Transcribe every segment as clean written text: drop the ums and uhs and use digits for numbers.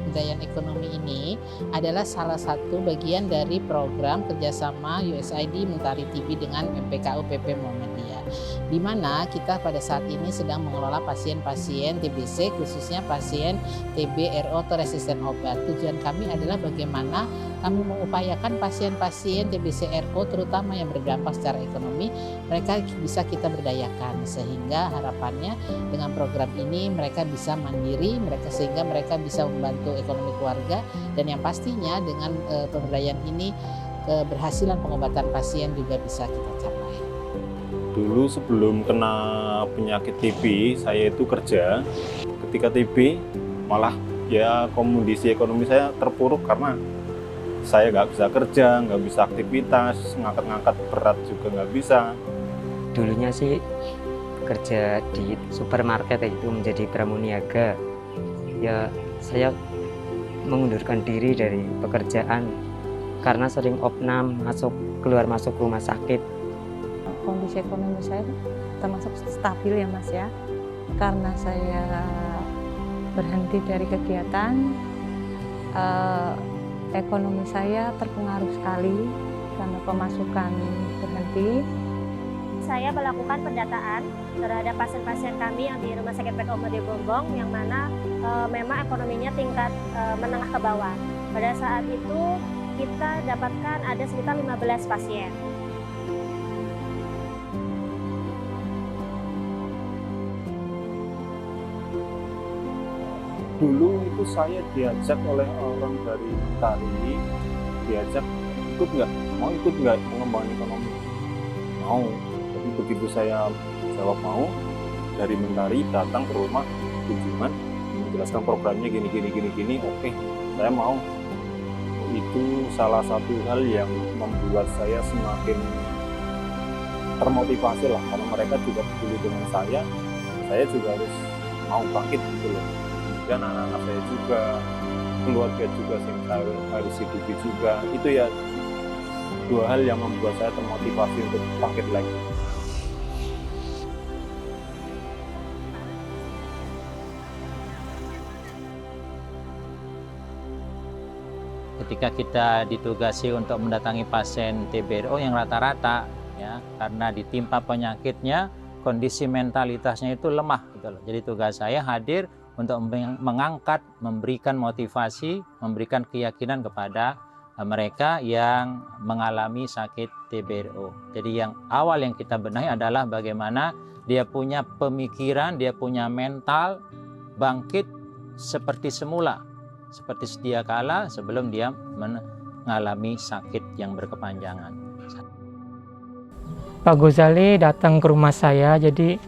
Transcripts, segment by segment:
Pemberdayaan ekonomi ini adalah salah satu bagian dari program kerjasama USAID Mentari TB dengan MPKU PP Muhammadiyah, di mana kita pada saat ini sedang mengelola pasien-pasien TBC, khususnya pasien TB RO atau resisten obat. Tujuan kami adalah bagaimana kami mengupayakan pasien-pasien TBC RO, terutama yang berdampak secara ekonomi, mereka bisa kita berdayakan, sehingga harapannya dengan program ini mereka bisa mandiri, sehingga mereka bisa membantu ekonomi keluarga, dan yang pastinya dengan pemberdayaan ini keberhasilan pengobatan pasien juga bisa kita capai. Dulu sebelum kena penyakit TB, saya itu kerja. Ketika TB, malah ya kondisi ekonomi saya terpuruk karena saya nggak bisa kerja, nggak bisa aktivitas, ngangkat-ngangkat berat juga nggak bisa. Dulunya sih kerja di supermarket itu menjadi pramuniaga. Ya saya mengundurkan diri dari pekerjaan karena sering opnam, keluar masuk rumah sakit. Kondisi ekonomi saya termasuk stabil ya Mas ya, karena saya berhenti dari kegiatan, ekonomi saya terpengaruh sekali karena pemasukan berhenti. Saya melakukan pendataan terhadap pasien-pasien kami yang di Rumah Sakit PKU Made Gombong, yang mana memang ekonominya tingkat menengah ke bawah. Pada saat itu kita dapatkan ada sekitar 15 pasien. Dulu itu saya diajak oleh orang dari Mentari, diajak ikut nggak mengembangkan ekonomi. Mau. Jadi begitu saya jawab mau, dari Mentari datang ke rumah kunjungan, menjelaskan programnya gini, oke, saya mau. Itu salah satu hal yang membuat saya semakin termotivasi lah, karena mereka juga peduli dengan saya juga harus mau bangkit gitu loh. Dan anak-anak saya juga, keluarga juga yang saya harus hidupi juga. Itu ya dua hal yang membuat saya termotivasi untuk bangkit lagi. Ketika kita ditugasi untuk mendatangi pasien TBRO yang rata-rata ya, karena ditimpa penyakitnya, kondisi mentalitasnya itu lemah gitu loh. Jadi tugas saya hadir untuk mengangkat, memberikan motivasi, memberikan keyakinan kepada mereka yang mengalami sakit TBRO. Jadi yang awal yang kita benahi adalah bagaimana dia punya pemikiran, dia punya mental bangkit seperti semula, seperti sedia kala sebelum dia mengalami sakit yang berkepanjangan. Pak Ghazali datang ke rumah saya, jadi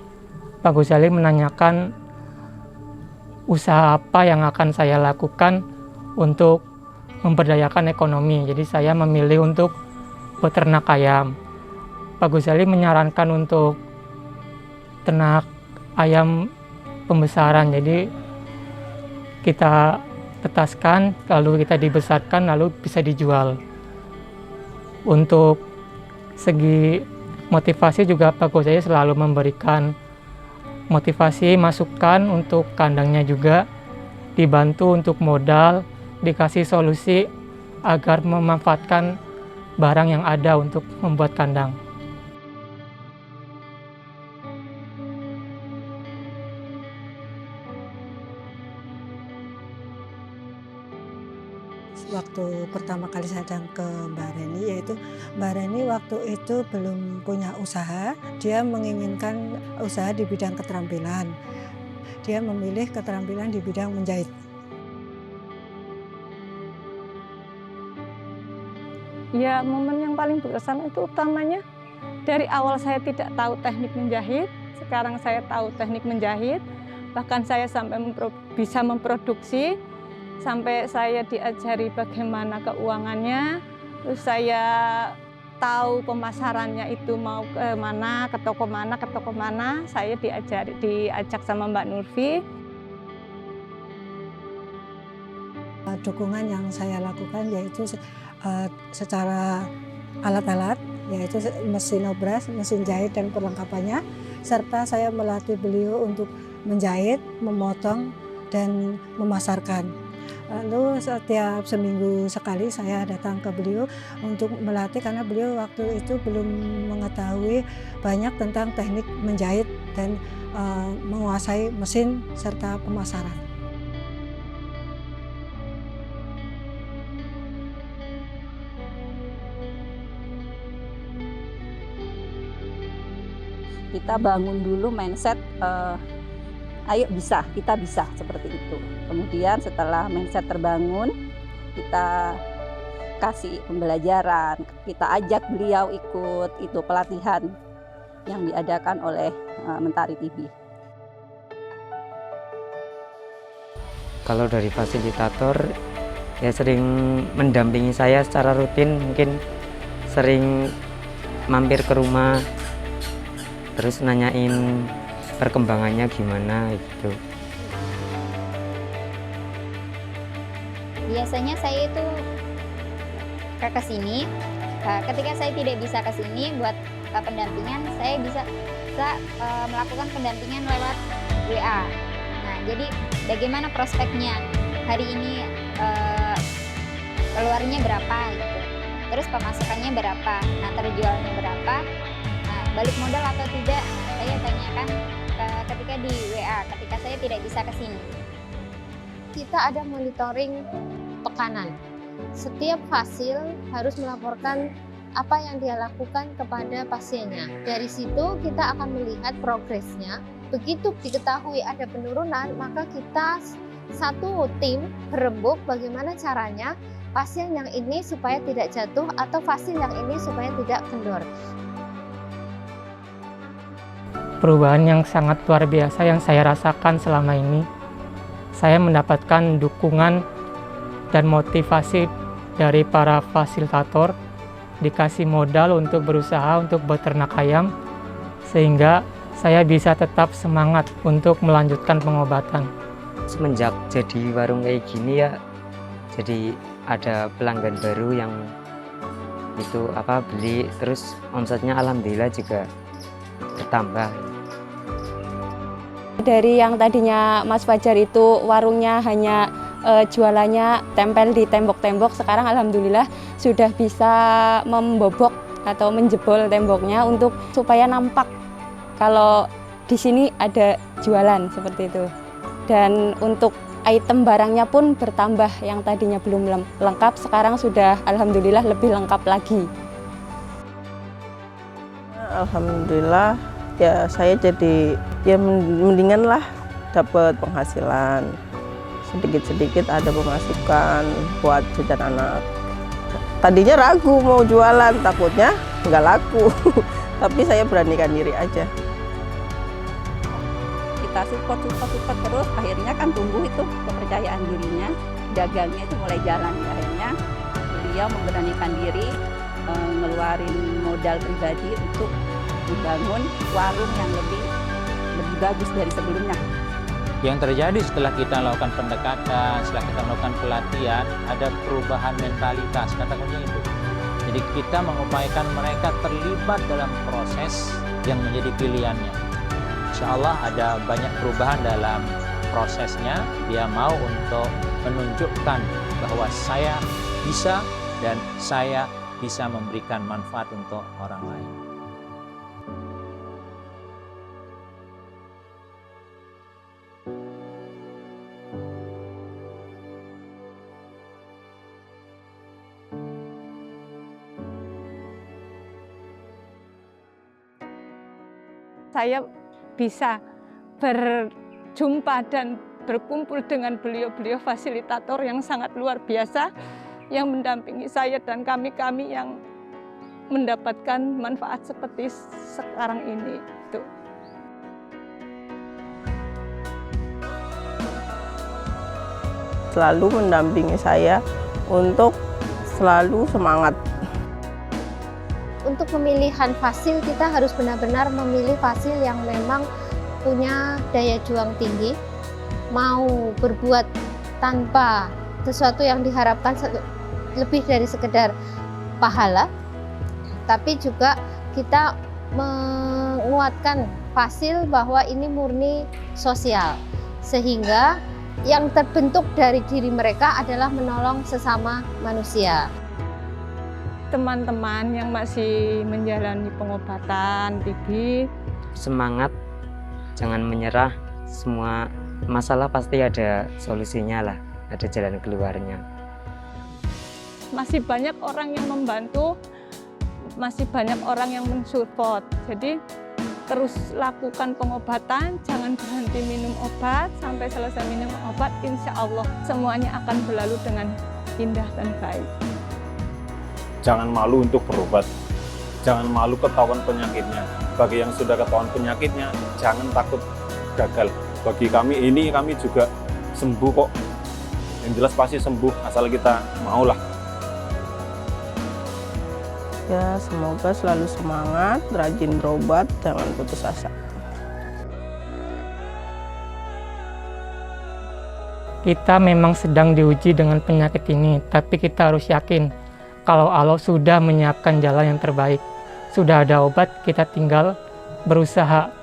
Pak Ghazali menanyakan usaha apa yang akan saya lakukan untuk memberdayakan ekonomi. Jadi saya memilih untuk beternak ayam. Pak Ghazali menyarankan untuk ternak ayam pembesaran. Jadi kita tetaskan, lalu kita dibesarkan, lalu bisa dijual. Untuk segi motivasi juga Pak Ghazali selalu memberikan motivasi, masukan untuk kandangnya juga, dibantu untuk modal, dikasih solusi agar memanfaatkan barang yang ada untuk membuat kandang. Waktu pertama kali saya datang ke Mbak Reni, yaitu Mbak Reni waktu itu belum punya usaha, dia menginginkan usaha di bidang keterampilan. Dia memilih keterampilan di bidang menjahit. Ya, momen yang paling berkesan itu utamanya dari awal saya tidak tahu teknik menjahit, sekarang saya tahu teknik menjahit, bahkan saya sampai bisa memproduksi, sampai saya diajari bagaimana keuangannya, terus saya tahu pemasarannya itu mau ke mana, ke toko mana, saya diajak sama Mbak Nurfi. Dukungan yang saya lakukan yaitu secara alat-alat, yaitu mesin obras, mesin jahit dan perlengkapannya, serta saya melatih beliau untuk menjahit, memotong, dan memasarkan. Lalu setiap seminggu sekali saya datang ke beliau untuk melatih karena beliau waktu itu belum mengetahui banyak tentang teknik menjahit dan menguasai mesin serta pemasaran. Kita bangun dulu mindset, ayo bisa, kita bisa, seperti itu. Kemudian setelah mindset terbangun, kita kasih pembelajaran, kita ajak beliau ikut itu pelatihan yang diadakan oleh Mentari TV. Kalau dari fasilitator ya sering mendampingi saya secara rutin, mungkin sering mampir ke rumah terus nanyain perkembangannya gimana gitu. Biasanya saya itu ke sini, ketika saya tidak bisa ke sini buat pendampingan, saya bisa melakukan pendampingan lewat WA. Nah, jadi bagaimana prospeknya hari ini, keluarnya berapa gitu, terus pemasukannya berapa, nah terjualnya berapa, nah balik modal atau tidak, saya tanyakan ketika di WA, ketika saya tidak bisa ke sini. Kita ada monitoring tekanan. Setiap fasil harus melaporkan apa yang dia lakukan kepada pasiennya. Dari situ kita akan melihat progresnya. Begitu diketahui ada penurunan, maka kita satu tim berembuk bagaimana caranya pasien yang ini supaya tidak jatuh atau fasil yang ini supaya tidak kendor. Perubahan yang sangat luar biasa yang saya rasakan selama ini, saya mendapatkan dukungan dan motivasi dari para fasilitator, dikasih modal untuk berusaha untuk beternak ayam, sehingga saya bisa tetap semangat untuk melanjutkan pengobatan. Semenjak jadi warung kayak gini ya, jadi ada pelanggan baru yang itu beli, terus omsetnya alhamdulillah juga bertambah. Dari yang tadinya Mas Fajar itu warungnya hanya jualannya tempel di tembok-tembok, sekarang alhamdulillah sudah bisa membobok atau menjebol temboknya untuk supaya nampak kalau di sini ada jualan seperti itu. Dan untuk item barangnya pun bertambah, yang tadinya belum lengkap sekarang sudah alhamdulillah lebih lengkap lagi. Alhamdulillah ya, saya jadi ya mendingan lah dapat penghasilan. Sedikit-sedikit ada pemasukan buat jajan anak. Tadinya ragu mau jualan, takutnya nggak laku. Tapi saya beranikan diri aja. Kita support terus, akhirnya kan tumbuh itu kepercayaan dirinya, dagangnya itu mulai jalan. Akhirnya beliau memberanikan diri, ngeluarin modal pribadi untuk membangun warung yang lebih bagus dari sebelumnya. Yang terjadi setelah kita lakukan pendekatan, setelah kita melakukan pelatihan, ada perubahan mentalitas, kata kuncinya itu. Jadi kita mengupayakan mereka terlibat dalam proses yang menjadi pilihannya. Insya Allah ada banyak perubahan dalam prosesnya. Dia mau untuk menunjukkan bahwa saya bisa dan saya bisa memberikan manfaat untuk orang lain. Saya bisa berjumpa dan berkumpul dengan beliau-beliau fasilitator yang sangat luar biasa yang mendampingi saya dan kami-kami yang mendapatkan manfaat seperti sekarang ini. Tuh. Selalu mendampingi saya untuk selalu semangat. Untuk pemilihan fasil kita harus benar-benar memilih fasil yang memang punya daya juang tinggi, mau berbuat tanpa sesuatu yang diharapkan lebih dari sekedar pahala, tapi juga kita menguatkan Fasil bahwa ini murni sosial, sehingga yang terbentuk dari diri mereka adalah menolong sesama manusia. Teman-teman yang masih menjalani pengobatan TB, Semangat, jangan menyerah, semua masalah pasti ada solusinya lah, ada jalan keluarnya. masih banyak orang yang membantu, masih banyak orang yang mensupport. Jadi terus lakukan pengobatan, jangan berhenti minum obat, sampai selesai minum obat, insya Allah semuanya akan berlalu dengan indah dan baik. Jangan malu untuk berobat, jangan malu ketahuan penyakitnya. Bagi yang sudah ketahuan penyakitnya, jangan takut gagal. Bagi kami ini, kami juga sembuh kok. Yang jelas pasti sembuh, asal kita maulah. Ya, semoga selalu semangat, rajin berobat, jangan putus asa. Kita memang sedang diuji dengan penyakit ini, tapi kita harus yakin kalau Allah sudah menyiapkan jalan yang terbaik. Sudah ada obat, kita tinggal berusaha